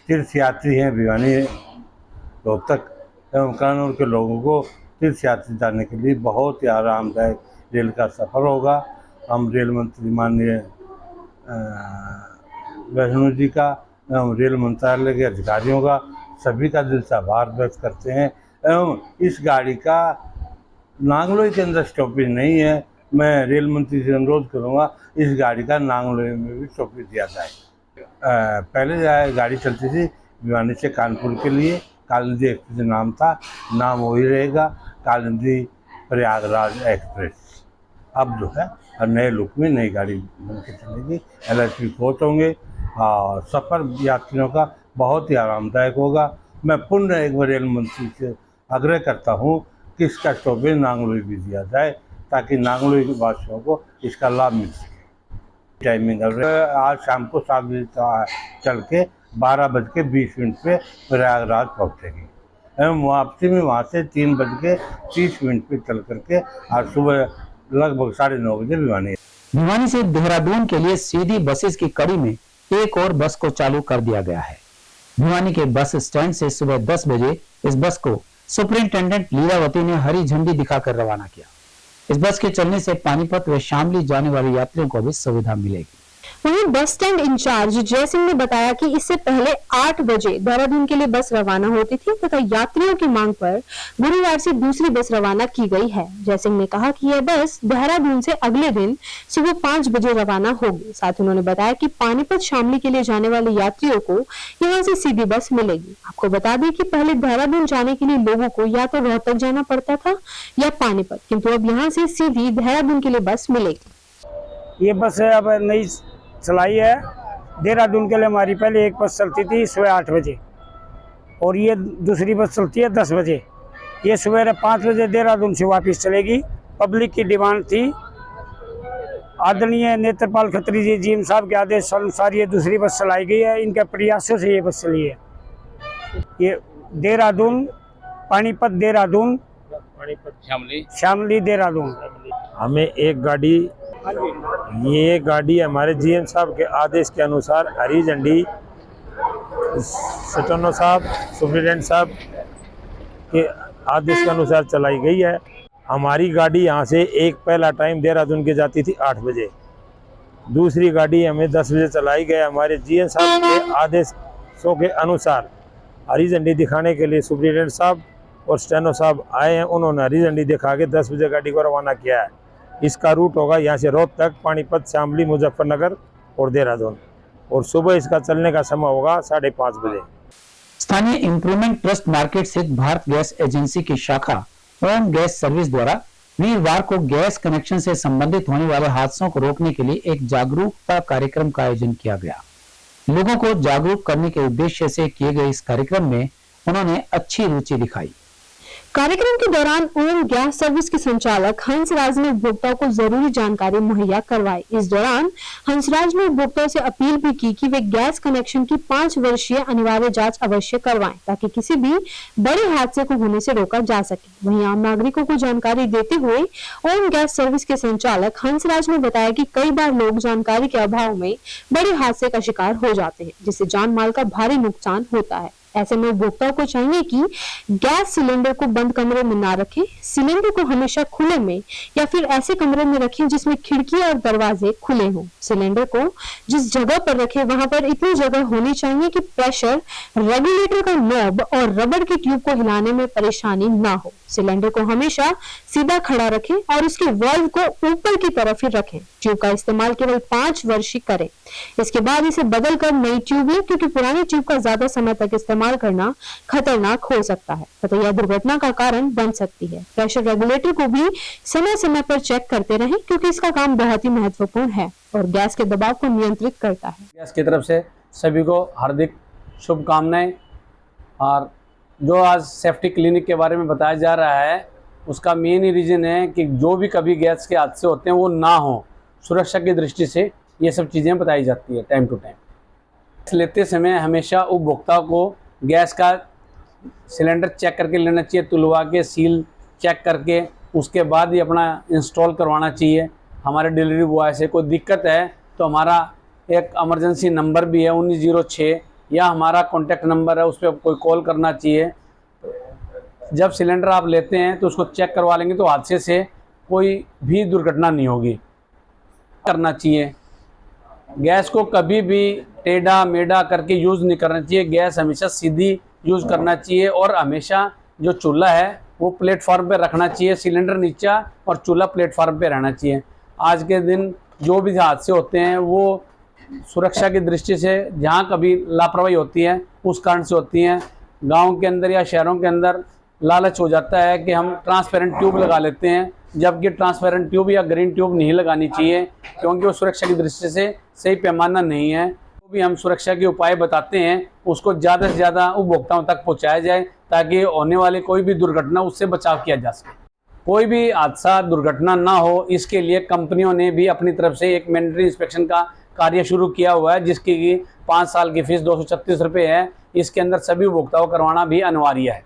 तीर्थ यात्री हैं भिवानी रोहतक एवं कन्नौर के लोगों को तीर्थ यात्री जाने के लिए बहुत ही आरामदायक रेल का सफ़र होगा। हम रेल मंत्री माननीय वैष्णो जी का एवं रेल मंत्रालय के अधिकारियों का सभी का दिल से आभार व्यक्त करते हैं। एवं इस गाड़ी का नांगलोई के अंदर स्टॉपेज नहीं है। मैं रेल मंत्री से अनुरोध करूंगा इस गाड़ी का नांगलोई में भी स्टॉपेज दिया जाए। पहले गाड़ी चलती थी भिवानी से कानपुर के लिए, कालिंदी एक्सप्रेस नाम था, नाम वही रहेगा, कालिंदी प्रयागराज एक्सप्रेस। अब जो है नए लुक में नई गाड़ी बन के चलेगी, LHP कोच होंगे और सफ़र यात्रियों का बहुत ही आरामदायक होगा। मैं पुनः एक बार रेल मंत्री से आग्रह करता हूँ कि इसका स्टॉपेज नांगलोई भी दिया जाए ताकि नांगलोई के वासियों को इसका लाभ मिल सके। टाइमिंग आज शाम को 7 बजे चल के 12:20 पे प्रयागराज पहुँचेगी एवं वापसी में वहाँ से 3:30 पे चल करके आज सुबह लगभग 9:30 बजे भिवानी। भिवानी से देहरादून के लिए सीधी बसेस की कड़ी में एक और बस को चालू कर दिया गया है। भिवानी के बस स्टैंड से सुबह 10 बजे इस बस को सुपरिंटेंडेंट लीलावती ने हरी झंडी दिखाकर रवाना किया। इस बस के चलने से पानीपत व शामली जाने वाले यात्रियों को भी सुविधा मिलेगी। वहीं बस स्टैंड इंचार्ज जय सिंह ने बताया कि इससे पहले 8 बजे देहरादून के लिए बस रवाना होती थी तथा यात्रियों की मांग पर गुरुवार से दूसरी बस रवाना की गई है। जय सिंह ने कहा कि यह बस देहरादून से अगले दिन सुबह 5 बजे रवाना होगी। साथ ही उन्होंने बताया कि पानीपत शामली के लिए जाने वाले यात्रियों को यहाँ से सीधी बस मिलेगी। आपको बता दें कि पहले देहरादून जाने के लिए लोगों को या तो रोहतक जाना पड़ता था या पानीपत, किंतु अब यहाँ से सीधी देहरादून के लिए बस मिलेगी। ये बस है अब नई चलाई है। देहरादून के लिए हमारी पहले एक बस चलती थी सुबह 8 बजे और ये दूसरी बस चलती है 10 बजे। ये सवेरे 5 बजे देहरादून से वापस चलेगी। पब्लिक की डिमांड थी, आदरणीय नेत्रपाल खत्री जी जीएम साहब के आदेश अनुसार ये दूसरी बस चलाई गई है। इनके प्रयासों से ये बस चली है। ये देहरादून, पानीपत देहरादून, शामली देहरादून। हमें एक गाड़ी, ये गाड़ी हमारे जीएम साहब के आदेश के अनुसार हरी झंडी सटनो साहब, सुप्रिंटेंडेंट साहब के आदेश के अनुसार चलाई गई है। हमारी गाड़ी यहाँ से एक पहला टाइम देहरादून के जाती थी 8 बजे, दूसरी गाड़ी हमें 10 बजे चलाई गई। हमारे जीएम साहब के आदेशों के अनुसार हरी झंडी दिखाने के लिए सुप्रिंटेंडेंट साहब और स्टेनो साहब आए हैं। उन्होंने हरी झंडी दिखा के 10 बजे गाड़ी को रवाना किया है। इसका रूट होगा यहाँ से रोहतक, पानीपत, शामली, मुजफ्फरनगर और देहरादून, और सुबह इसका चलने का समय होगा 5:30 बजे। स्थानीय इम्प्रूवमेंट ट्रस्ट मार्केट स्थित भारत गैस एजेंसी की शाखा ओम गैस सर्विस द्वारा वीरवार को गैस कनेक्शन से संबंधित होने वाले हादसों को रोकने के लिए एक जागरूकता कार्यक्रम का आयोजन किया गया। लोगों को जागरूक करने के उद्देश्य से किए गए इस कार्यक्रम में उन्होंने अच्छी रुचि दिखाई। कार्यक्रम के दौरान ओम गैस सर्विस के संचालक हंसराज ने उपभोक्ताओं को जरूरी जानकारी मुहैया करवाई। इस दौरान हंसराज ने उपभोक्ताओं से अपील भी की कि वे गैस कनेक्शन की 5 वर्षीय अनिवार्य जांच अवश्य करवाएं ताकि किसी भी बड़े हादसे को होने से रोका जा सके। वहीं आम नागरिकों को जानकारी देते हुए ओम गैस सर्विस के संचालक हंसराज ने बताया कि कई बार लोग जानकारी के अभाव में बड़े हादसे का शिकार हो जाते हैं, जिससे जान माल का भारी नुकसान होता है। ऐसे में उपभोक्ताओं को चाहिए कि गैस सिलेंडर को बंद कमरे में ना रखें, सिलेंडर को हमेशा खुले में या फिर ऐसे कमरे में रखें जिसमें खिड़की और दरवाजे खुले हों। सिलेंडर को जिस जगह पर रखें वहां पर इतनी जगह होनी चाहिए कि प्रेशर रेगुलेटर का नॉब और रबड़ की ट्यूब को हिलाने में परेशानी ना हो। सिलेंडर को हमेशा सीधा खड़ा रखें और उसके वाल्व को ऊपर की तरफ ही रखें। ट्यूब का इस्तेमाल केवल 5 वर्ष ही करें, इसके बाद इसे बदल कर नई ट्यूब लें, क्योंकि पुरानी ट्यूब का ज्यादा समय तक इस्तेमाल करना खतरनाक हो सकता है तथा यह दुर्घटना का कारण बन सकती है। प्रेशर रेगुलेटर को भी समय समय पर चेक करते रहें, क्योंकि इसका काम बहुत ही महत्वपूर्ण है और गैस के दबाव को नियंत्रित करता है। गैस की तरफ से सभी को हार्दिक शुभकामनाएं। और जो आज सेफ्टी क्लिनिक के बारे में बताया जा रहा है उसका मेन ही रीज़न है कि जो भी कभी गैस के हादसे होते हैं वो ना हो, सुरक्षा की दृष्टि से ये सब चीज़ें बताई जाती है टाइम टू टाइम। लेते समय हमेशा उपभोक्ता को गैस का सिलेंडर चेक करके लेना चाहिए, तुलवा के सील चेक करके उसके बाद ही अपना इंस्टॉल करवाना चाहिए। हमारे डिलीवरी बॉय से कोई दिक्कत है तो हमारा एक इमरजेंसी नंबर भी है 1906 या हमारा कॉन्टैक्ट नंबर है, उस पर कोई कॉल करना चाहिए। जब सिलेंडर आप लेते हैं तो उसको चेक करवा लेंगे तो हादसे से कोई भी दुर्घटना नहीं होगी। करना चाहिए, गैस को कभी भी टेढ़ा मेढ़ा करके यूज़ नहीं करना चाहिए। गैस हमेशा सीधी यूज़ करना चाहिए और हमेशा जो चूल्हा है वो प्लेटफॉर्म पे रखना चाहिए, सिलेंडर नीचा और चूल्हा प्लेटफॉर्म पे रहना चाहिए। आज के दिन जो भी हादसे होते हैं वो सुरक्षा की दृष्टि से जहाँ कभी लापरवाही होती है उस कारण से होती हैं। गांव के अंदर या शहरों के अंदर लालच हो जाता है कि हम ट्रांसपेरेंट ट्यूब लगा लेते हैं, जबकि ट्रांसपेरेंट ट्यूब या ग्रीन ट्यूब नहीं लगानी चाहिए, क्योंकि वो सुरक्षा की दृष्टि से सही पैमाना नहीं है। जो भी हम सुरक्षा के उपाय बताते हैं उसको ज़्यादा से ज़्यादा उपभोक्ताओं तक पहुँचाया जाए, ताकि होने वाली कोई भी दुर्घटना उससे बचाव किया जा सके। कोई भी हादसा दुर्घटना ना हो, इसके लिए कंपनियों ने भी अपनी तरफ से एक मैंडेटरी इंस्पेक्शन का कार्य शुरू किया हुआ है, जिसकी 5 साल की फीस 236 रुपये है। इसके अंदर सभी उपभोक्ताओं को करवाना भी अनिवार्य है।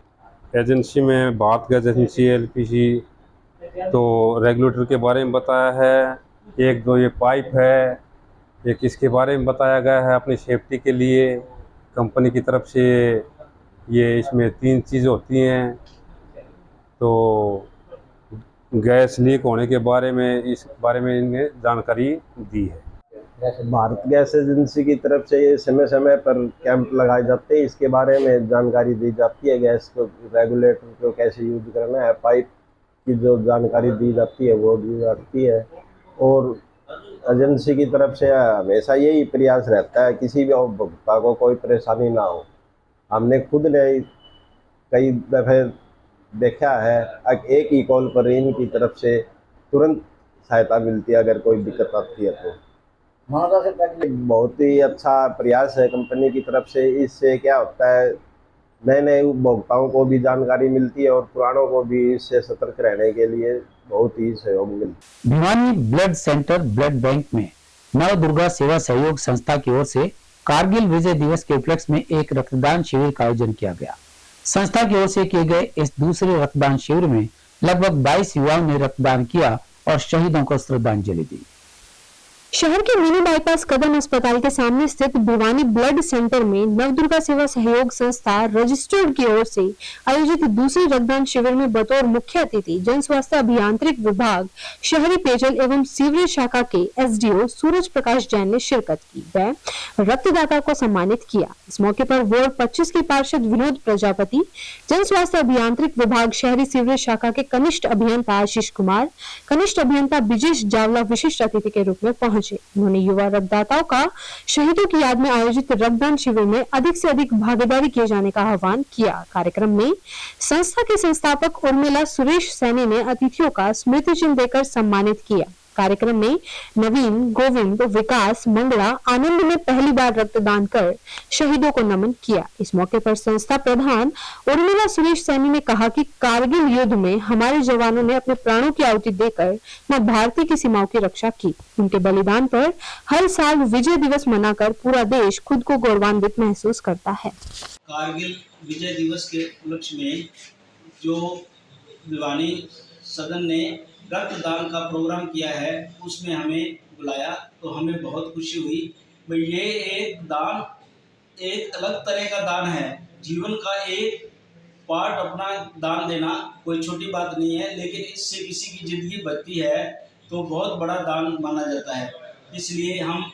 एजेंसी में बात गैस एजेंसी एलपीजी तो रेगुलेटर के बारे में बताया है, एक दो ये पाइप है, एक इसके बारे में बताया गया है अपनी सेफ्टी के लिए कंपनी की तरफ से। ये इसमें 3 चीज़ होती हैं, तो गैस लीक होने के बारे में, इस बारे में इन्हें जानकारी दी है। भारत गैस एजेंसी की तरफ से ये समय समय पर कैंप लगाए जाते हैं, इसके बारे में जानकारी दी जाती है। गैस को, रेगुलेटर को कैसे यूज करना है, पाइप की जो जानकारी दी जाती है वो दी जाती है। और एजेंसी की तरफ से हमेशा यही प्रयास रहता है किसी भी उपभोक्ता को कोई परेशानी ना हो। हमने खुद ने कई दफ़े देखा है, एक ही कॉल पर इनकी तरफ से तुरंत सहायता मिलती है अगर कोई दिक्कत आती है तो। बहुत ही अच्छा प्रयास है कंपनी की तरफ से। इससे क्या होता है, नए नए उपभोक्ताओं को भी जानकारी मिलती है और पुरानों को भी इससे सतर्क रहने के लिए बहुत ही सहयोग मिलता है। Bhiwani blood centre blood bank में नव दुर्गा सेवा सहयोग संस्था की ओर से कारगिल विजय दिवस के उपलक्ष्य में एक रक्तदान शिविर का आयोजन किया गया। संस्था की ओर से किए गए इस दूसरे रक्तदान शिविर में लगभग 22 युवाओं ने रक्तदान किया और शहीदों को श्रद्धांजलि दी। शहर के मिनी बाईपास कदम अस्पताल के सामने स्थित भिवानी ब्लड सेंटर में नवदुर्गा सेवा सहयोग संस्था रजिस्टर्ड की ओर से आयोजित दूसरे रक्तदान शिविर में बतौर मुख्य अतिथि जन स्वास्थ्य अभियांत्रिक विभाग शहरी पेयजल एवं सीवरेज शाखा के एसडीओ सूरज प्रकाश जैन ने शिरकत की व रक्तदाता को सम्मानित किया। इस मौके पर वार्ड 25 के पार्षद विनोद प्रजापति, जन स्वास्थ्य अभियांत्रिक विभाग शहरी सीवरेज शाखा के कनिष्ठ अभियंता आशीष कुमार, कनिष्ठ अभियंता ब्रिजेश जावला विशिष्ट अतिथि के रूप में पहुंचे। उन्होंने युवा रक्तदाताओं का शहीदों की याद में आयोजित रक्तदान शिविर में अधिक से अधिक भागीदारी किए जाने का आह्वान किया। कार्यक्रम में संस्था के संस्थापक उर्मिला सुरेश सैनी ने अतिथियों का स्मृति चिन्ह देकर सम्मानित किया। कार्यक्रम में नवीन, गोविंद, विकास, मंगला, आनंद ने पहली बार रक्तदान कर शहीदों को नमन किया। इस मौके पर संस्था प्रधान उर्मिला सुरेश सैनी ने कहा कि कारगिल युद्ध में हमारे जवानों ने अपने प्राणों की आहुति देकर मां भारती की सीमाओं की रक्षा की। उनके बलिदान पर हर साल विजय दिवस मनाकर पूरा देश खुद को गौरवान्वित महसूस करता है। कारगिल विजय दिवस के उपलक्ष्य में जो भिवानी सदन ने रक्तदान का प्रोग्राम किया है उसमें हमें बुलाया तो हमें बहुत खुशी हुई। भाई ये एक दान एक अलग तरह का दान है। जीवन का एक पार्ट अपना दान देना कोई छोटी बात नहीं है, लेकिन इससे किसी की ज़िंदगी बचती है तो बहुत बड़ा दान माना जाता है। इसलिए हम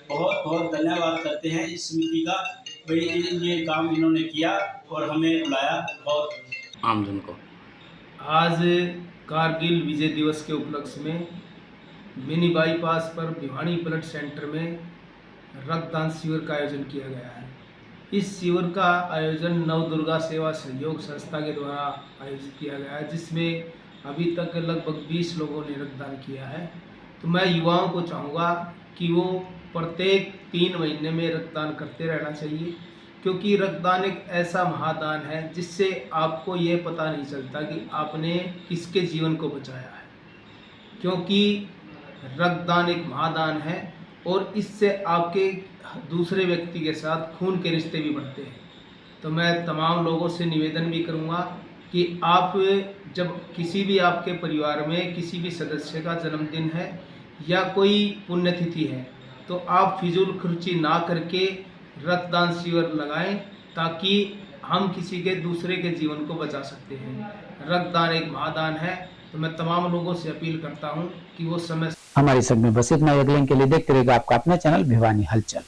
बहुत बहुत धन्यवाद करते हैं इस समिति का, भाई ये काम इन्होंने किया और हमें बुलाया बहुत आमजन को। आज कारगिल विजय दिवस के उपलक्ष्य में मिनी बाईपास पर भिवानी ब्लड सेंटर में रक्तदान शिविर का आयोजन किया गया है। इस शिविर का आयोजन नवदुर्गा सेवा सहयोग संस्था के द्वारा आयोजित किया गया है, जिसमें अभी तक लगभग 20 लोगों ने रक्तदान किया है। तो मैं युवाओं को चाहूँगा कि वो प्रत्येक 3 महीने में रक्तदान करते रहना चाहिए, क्योंकि रक्तदान एक ऐसा महादान है जिससे आपको ये पता नहीं चलता कि आपने किसके जीवन को बचाया है, क्योंकि रक्तदान एक महादान है और इससे आपके दूसरे व्यक्ति के साथ खून के रिश्ते भी बढ़ते हैं। तो मैं तमाम लोगों से निवेदन भी करूँगा कि आप जब किसी भी आपके परिवार में किसी भी सदस्य का जन्मदिन है या कोई पुण्यतिथि है तो आप फिजूल खर्ची ना करके रक्तदान शिविर लगाएं, ताकि हम किसी के दूसरे के जीवन को बचा सकते हैं। रक्तदान एक महादान है। तो मैं तमाम लोगों से अपील करता हूं कि वो समय। हमारी सब में बस इतना। अगले के लिए देखते रहेगा आपका अपना चैनल भिवानी हलचल।